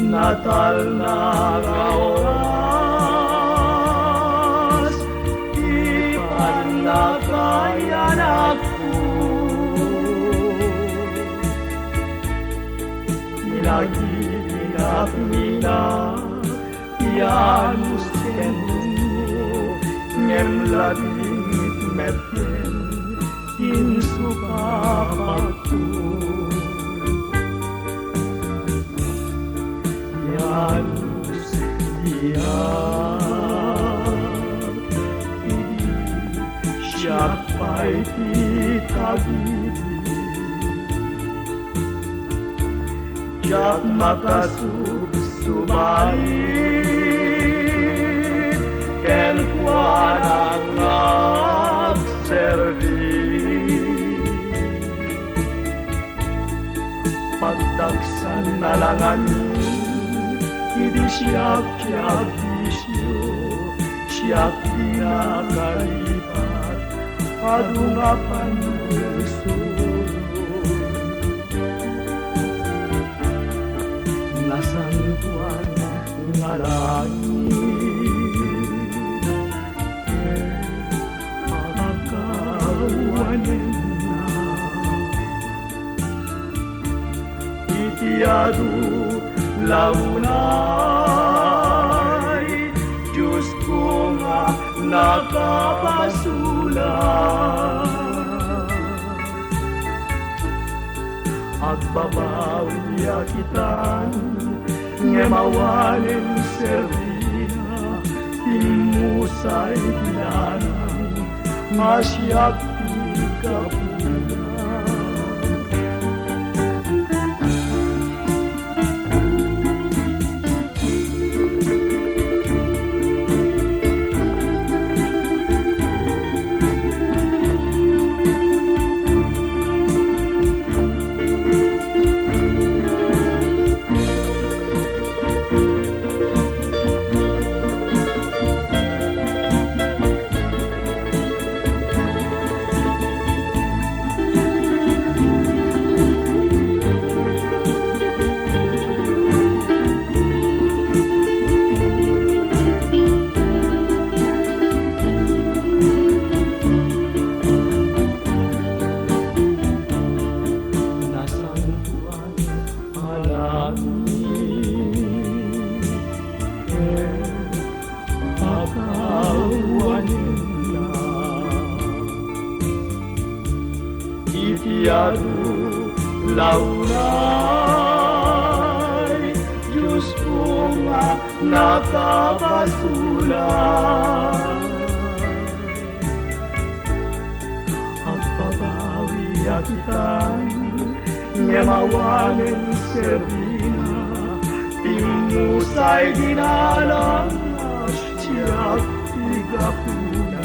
Natal na oras, ipanlakayan ako. Pinagiinak nila, Janus Kenungo, ngem labing meten, insukapatu. Janus diam, siya'y titagili. Siya't makasubsubalit, ken kuwan ang nagservi. Pagdagsan na lang hindi siya bisyo, siya pinakalipat, adungapan gusto. Nasan kuwan nga langit, makakawanin na. Itiyado launay, Diyos ko nga nakapasulat. At babawi akitan, ngemawanin servina, timusay dinanang, masyak pikapunan. Itiyado launay, Diyos ko nga nakapasulat. Ang babawi akitan, ngemawanin servina, timusay dinalang, siya tigapuna.